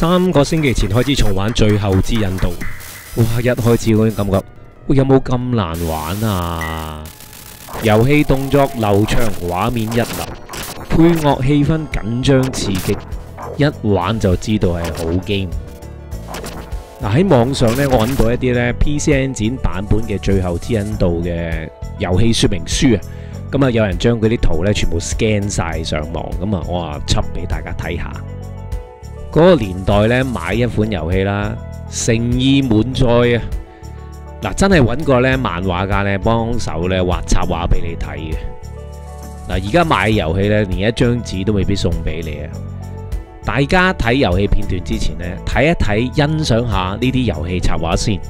3個星期前開始重玩《最後之引導》，哇！一開始嗰種感覺，有冇咁難玩啊？遊戲動作流暢，畫面一流，配樂氣氛緊張刺激，一玩就知道係好 game。嗱，喺網上咧，我揾到一啲咧 PC Engine 版本嘅《最後之引導》嘅遊戲說明書啊。咁啊，有人將佢啲圖咧全部 scan 晒上網，咁啊，我啊輯俾大家睇下。嗰個年代咧，買一款遊戲啦，誠意滿載啊！嗱，真係揾個咧漫畫家咧幫手咧畫插畫俾你睇嘅。嗱，而家買遊戲咧，連一張紙都未必送俾你啊！大家睇遊戲片段之前咧，睇一睇，欣賞下呢啲遊戲插畫先。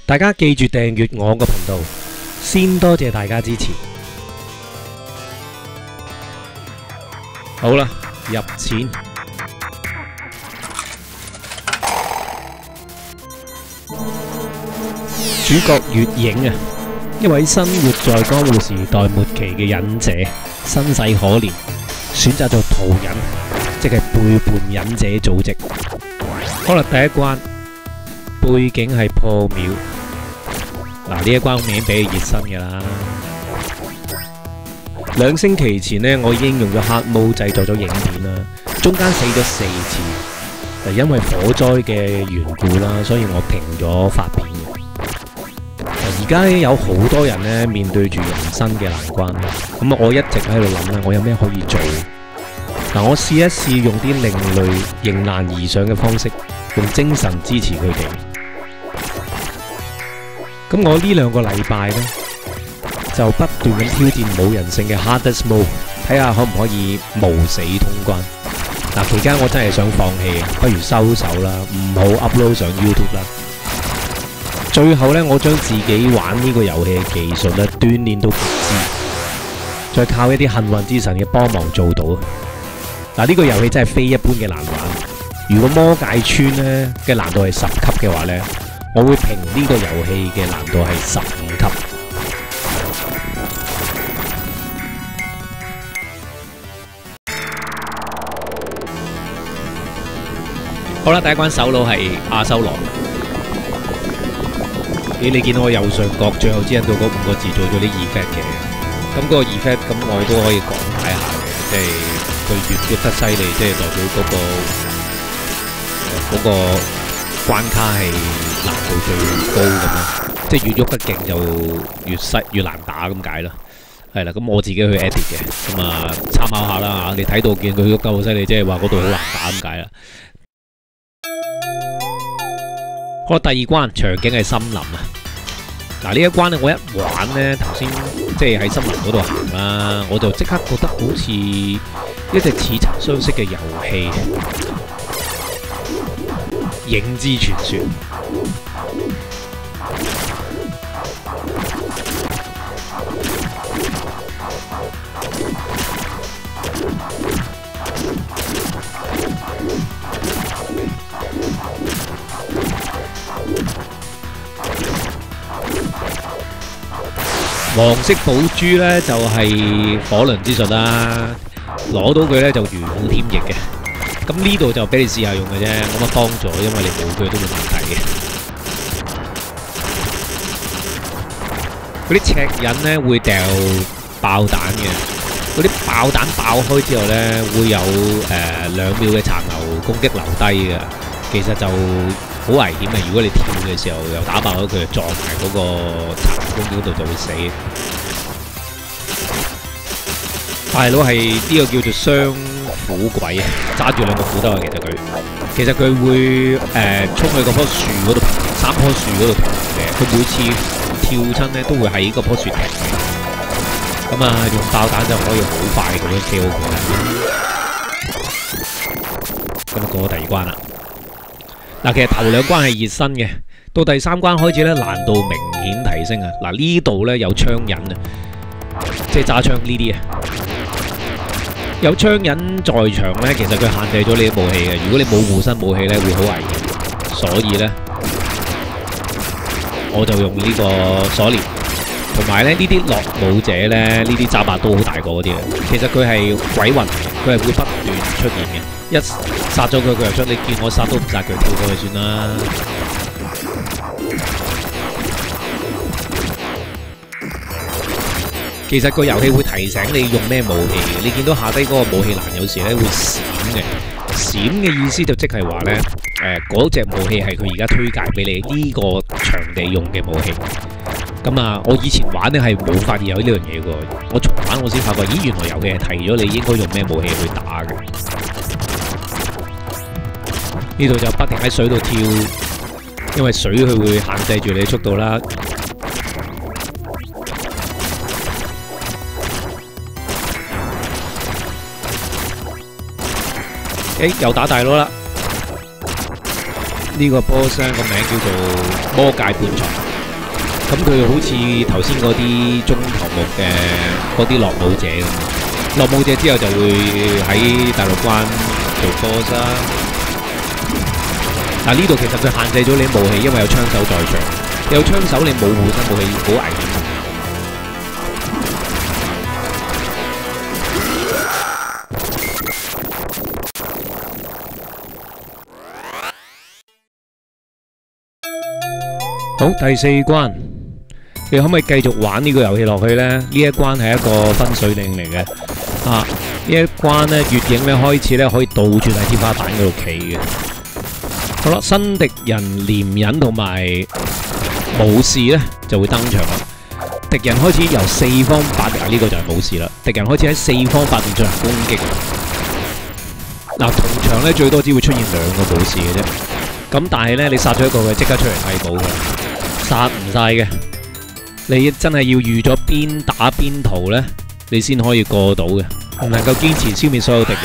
大家記住訂閱我個頻道，先多謝大家支持。好啦，入錢。主角月影啊，一位生活在江戶時代末期嘅忍者，身世可憐，選擇做逃忍，即係背叛忍者組織。可能第一關背景係破廟。嗱，呢一關我已經俾佢熱身嘅啦。2星期前呢，我已經用咗黑毛製作咗影片啦，中間死咗4次，因為火災嘅緣故啦，所以我停咗發片嘅。而家有好多人呢面對住人生嘅難關，咁我一直喺度諗咧，我有咩可以做？嗱，我試一試用啲另類迎難而上嘅方式，用精神支持佢哋。咁我呢2個禮拜呢，就不斷咁挑戰冇人性嘅 Hardest Mode， 睇下可唔可以無死通關。嗱，期間我真係想放棄，不如收手啦，唔好 upload 上 YouTube 啦。最後呢，我將自己玩呢個遊戲嘅技術咧鍛鍊到極致，再靠一啲幸運之神嘅幫忙做到。嗱，呢個遊戲真係非一般嘅難玩。如果魔界村呢嘅難度係10級嘅話呢，我會評呢個遊戲嘅難度係15級。好啦，第一關首腦係阿修羅。你見到我右上角最後之引導嗰5個字做咗啲 effect 嘅，咁嗰個 effect 咁我都可以講解下嘅，即係佢越喐得犀利，即係代表嗰個關卡係難度最高咁樣，即係越喐得勁就越難打咁解啦。係啦，咁我自己去 edit 嘅，咁啊參考下啦嚇。你睇到見佢喐得好犀利，即係話嗰度好難打咁解啦。好，第2關場景係森林啊！嗱，呢一關咧，我一玩咧，頭先即係喺森林嗰度行啦，我就即刻覺得好似一隻似曾相識嘅遊戲《影之傳說》。黃色寶珠咧就係火輪之術啦，攞到佢咧就如虎添翼嘅。咁呢度就俾你試下用嘅啫，冇乜幫助，因為你冇佢都冇問題嘅。嗰啲赤引咧會掉爆彈嘅，嗰啲爆彈爆開之後咧會有2秒嘅殘留攻擊留低嘅，其實就好危險嘅。如果你跳嘅時候又打爆咗佢，撞埋嗰個殘留攻擊嗰度就會死。大佬係呢個叫做雙斧鬼啊，揸住2個斧頭嘅。其實佢會衝去嗰棵樹嗰度，3棵樹嗰度停嘅。佢每次跳親咧都會喺嗰棵樹停嘅。咁啊，用爆彈就可以好快咁樣 kill 佢啦。咁啊，過咗第2關啦。嗱，其實頭2關係熱身嘅，到第3關開始咧難度明顯提升啊！嗱，呢度咧有槍引啊，即係揸槍呢啲啊。有槍引在場咧，其實佢限制咗你啲武器嘅。如果你冇護身武器咧，會好危險。所以咧，我就用呢個鎖鏈。同埋咧呢啲落武者咧，呢啲渣把刀好大個嗰啲嘅，其實佢係鬼魂嚟嘅，佢係會不斷出現嘅。一殺咗佢，佢又出。你見我殺都唔殺佢，跳過去算啦。其實個遊戲會提醒你用咩武器嘅。你見到下低嗰個武器欄有時咧會閃嘅，閃嘅意思就即係話咧，嗰隻武器係佢而家推介俾你呢個場地用嘅武器。咁啊，我以前玩咧係冇發現有呢樣嘢嘅，我重玩我先發覺，咦，原來遊戲係提咗你應該用咩武器去打嘅。呢度就不停喺水度跳，因為水佢會限制住你嘅速度啦。又打大佬啦！呢個 boss 個名叫做魔界半藏。咁佢好似頭先嗰啲中頭目嘅嗰啲落武者咁，落武者之後就會喺大陸關做 boss 啦。但呢度其實佢限制咗你武器，因為有槍手在場，有槍手你冇護身武器，好危險。好，第4關。你可唔可以繼續玩呢個遊戲落去呢？呢一關係一個分水嶺嚟嘅，呢一關呢，月影咧開始咧可以倒住喺天花板嗰度企嘅。好啦，新敵人廉忍同埋武士咧就會登場啦。敵人開始由4方8面，呢個就係武士啦。敵人開始喺4方8面進行攻擊。同場咧最多只會出現2個武士嘅啫。咁但係咧你殺咗一個佢即刻出嚟替補嘅，殺唔晒嘅。你真係要預咗邊打邊逃呢，你先可以過到嘅，唔能夠堅持消滅所有敵人，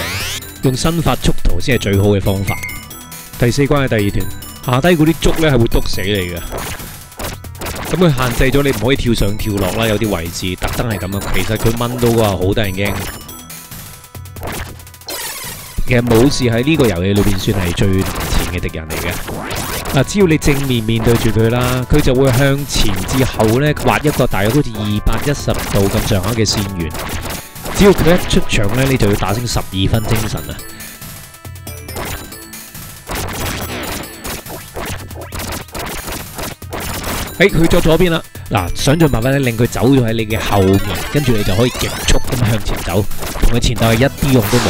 用身法速逃先係最好嘅方法。第4關嘅第2段，下低嗰啲竹呢係會篤死你嘅，咁佢限制咗你唔可以跳上跳落啦，有啲位置特登係咁啊。其實佢掹到嘅話好得人驚。其實武士喺呢個遊戲裏邊算係最難纏嘅敵人嚟嘅。只要你正面面對住佢啦，佢就會向前至後咧畫一個大約好似210度咁上下嘅線緣。只要佢一出場咧，你就要打醒12分精神啊！去咗左邊啦，想盡辦法咧令佢走咗喺你嘅後面，跟住你就可以極速咁向前走，同佢前度係一啲用都冇。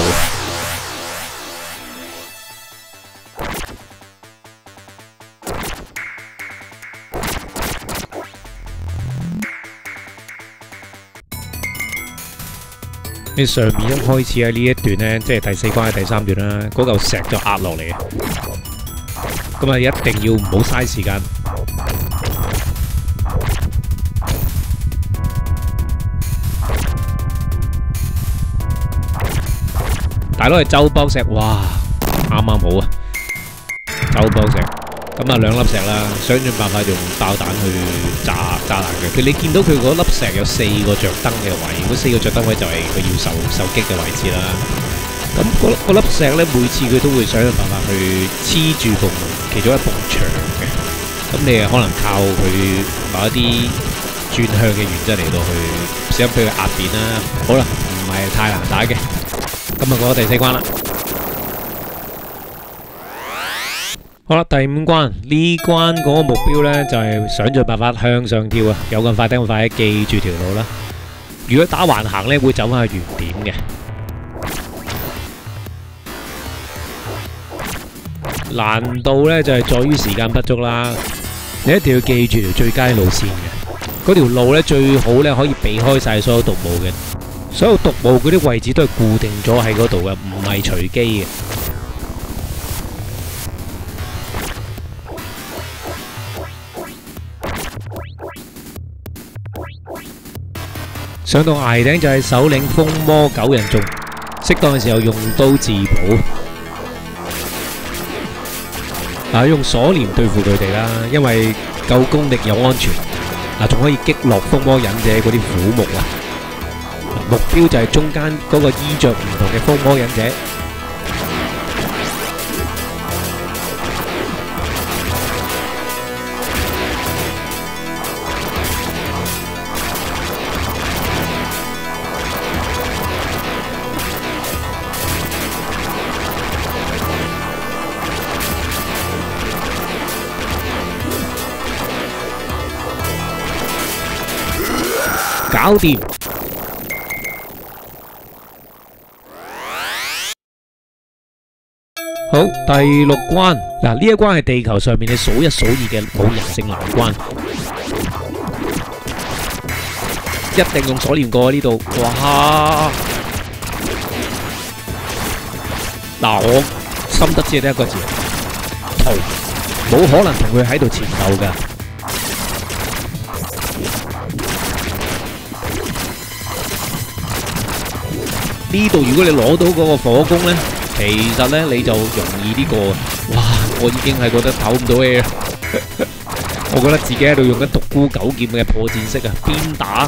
你上面一開始喺呢一段呢，即係第4關嘅第3段啦，嗰嚿石就壓落嚟，咁啊一定要唔好嘥時間。大佬係周波石，哇，啱啱好啊！周波石，咁啊2粒石啦，想盡辦法用爆彈去炸爛佢。你見到佢嗰粒石有4個着燈嘅位，嗰4個着燈位就係佢要受擊嘅位置啦。咁嗰粒石咧，每次佢都會想盡辦法去黐住其中一埲牆嘅。咁你可能靠佢某一啲轉向嘅原則嚟到去使俾佢壓扁啦。好啦，唔係太難打嘅。咁啊，過咗第4關啦。好啦，第5關呢關嗰個目標呢，就係想盡辦法向上跳啊！有咁快得咁快，記住條路啦。如果打橫行呢，會走翻去原點嘅。難度呢，就係在於時間不足啦。你一定要記住條最佳路線嘅。嗰條路呢，最好呢可以避開晒所有毒霧嘅。所有毒霧嗰啲位置都係固定咗喺嗰度嘅，唔係隨機嘅。上到崖頂就係首領風魔9人眾，適當嘅時候用刀自保。用鎖鏈對付佢哋啦，因為夠功力又安全。仲可以擊落風魔忍者嗰啲虎目啊！目標就係中間嗰個衣着唔同嘅風魔忍者。搞掂。好，第6關。嗱，呢一關係地球上面你數一數二嘅冇人性難關，一定用鎖鏈過呢度。哇！嗱，我心得只係得一個字，逃，冇可能同佢喺度纏鬥噶。呢度如果你攞到嗰個火攻呢，其實呢你就容易啲過。哇！我已經係覺得唞唔到氣啦，我覺得自己喺度用緊獨孤九劍嘅破戰式啊，邊打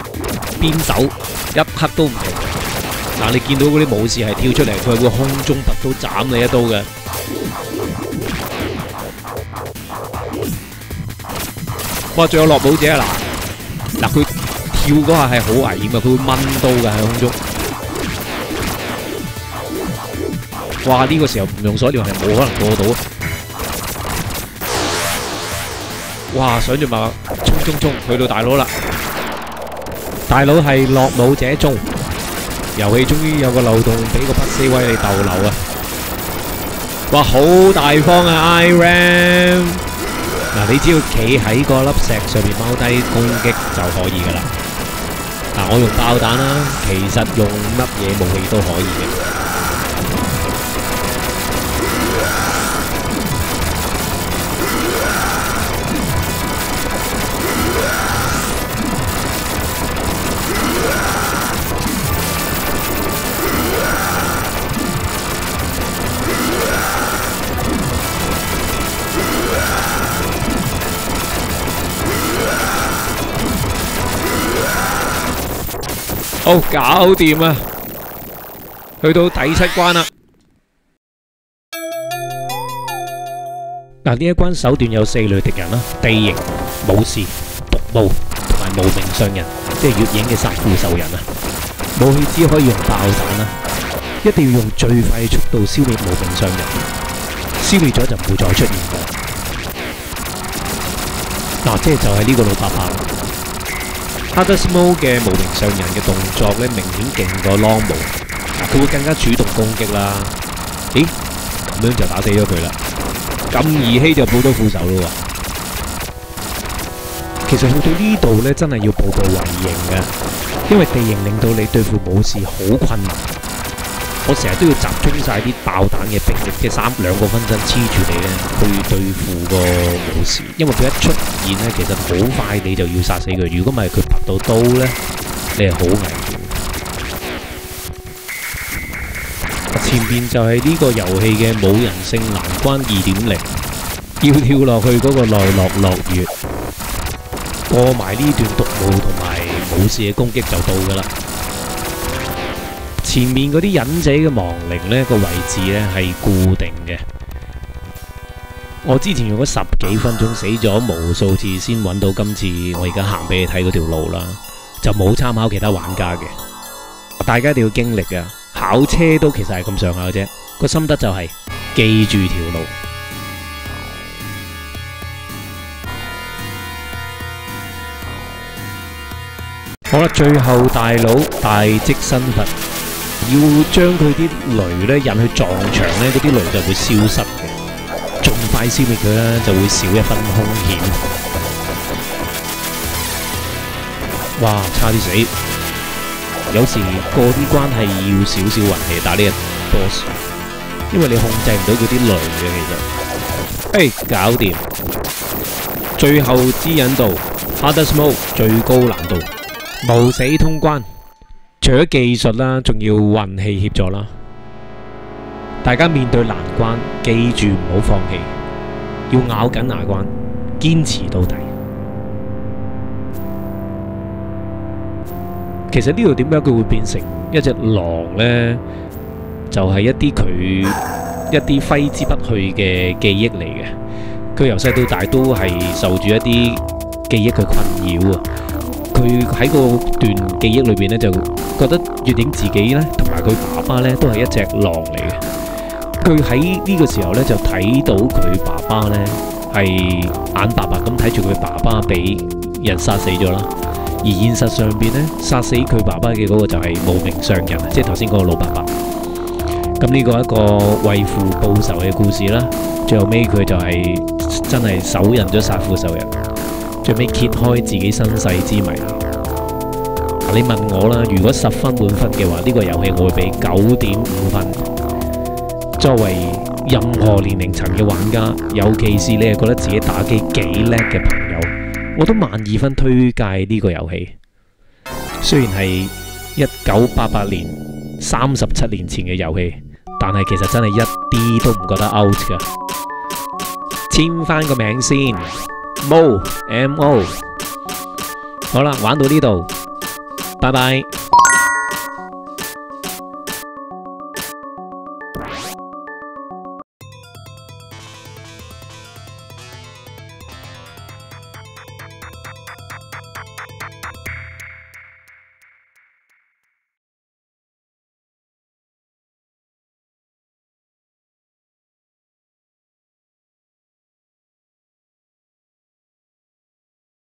邊走，一刻都唔停。嗱，你見到嗰啲武士係跳出嚟，佢會空中拔刀斬你一刀嘅。哇！仲有落武者啊！嗱，佢跳嗰下係好危險嘅，佢會掹刀嘅喺空中。哇！呢個時候唔用鎖鏈係冇可能過到。哇！想住嘛，衝去到大佬啦！大佬係落武者中，遊戲終於有個漏洞俾個不死威你逗留啊！哇！好大方啊 ，IRAM！ 嗱，你只要企喺個粒石上面踎低攻擊就可以噶啦。嗱，我用爆彈啦，其實用乜嘢武器都可以嘅。好，搞掂啊！去到第7關啦。嗱，呢一關手段有4類敵人啦：地形、武士、毒霧同埋無名上人，即係月影嘅殺父仇人啊！武器只可以用爆彈啦，一定要用最快嘅速度消滅無名上人，消滅咗就唔會再出現過。嗱，即係就係呢個老伯伯。Hades Mode 嘅無名上人嘅動作咧，明顯勁過 Long Mode，佢會更加主動攻擊啦。咦，咁樣就打死咗佢啦，咁兒戲就報到副手咯喎。其實去到呢度咧，真係要步步為營嘅，因為地形令到你對付武士好困難。我成日都要集中晒啲爆彈嘅兵力，即係2個分身黐住你咧，去對付個武士。因為佢一出現咧，其實好快你就要殺死佢。如果唔係佢拔到刀咧，你係好危險。前邊就係呢個遊戲嘅冇人性難關 2.0， 要跳落去嗰個奈落樂園，過埋呢段毒霧同埋武士嘅攻擊就到噶啦。前面嗰啲忍者嘅亡靈呢個位置呢係固定嘅。我之前用咗10幾分鐘死咗無數次先揾到今次我而家行俾你睇嗰條路啦，就冇參考其他玩家嘅。大家一定要經歷嘅，考車都其實係咁上下嘅啫。個心得就係記住條路。好啦，最後大佬大積身佛。要將佢啲雷咧引去撞牆咧，嗰啲雷就會消失嘅。盡快消滅佢啦，就會少一分兇險。哇，差啲死！有時過啲關係要少少運氣打呢個 boss， 因為你控制唔到佢啲雷嘅。其實，搞掂！最後之引導 Hades Mode 最高難度，無死通關。除咗技術啦，仲要運氣協助啦。大家面對難關，記住唔好放棄，要咬緊牙關，堅持到底。其實呢度點解佢會變成一隻狼呢？就係一啲揮之不去嘅記憶嚟嘅。佢由細到大都係受住一啲記憶嘅困擾啊。佢喺個段記憶裏邊咧，就覺得月影自己咧，同埋佢爸爸咧，都係一隻狼嚟嘅。佢喺呢個時候咧，就睇到佢爸爸咧係眼白白咁睇住佢爸爸俾人殺死咗啦。而現實上邊呢，殺死佢爸爸嘅嗰個就係無名上人，即係頭先嗰個老伯伯。咁呢個一個為父報仇嘅故事啦。最後尾佢就係真係手刃咗殺父仇人，最尾揭開自己身世之謎。你問我啦，如果10分滿分嘅話，呢個遊戲我會俾9.5分。作為任何年齡層嘅玩家，尤其是你係覺得自己打機幾叻嘅朋友，我都12分推介呢個遊戲。雖然係1988年37年前嘅遊戲，但係其實真係一啲都唔覺得 out 㗎。簽翻個名先 ，Mo M O。好啦，玩到呢度，拜拜。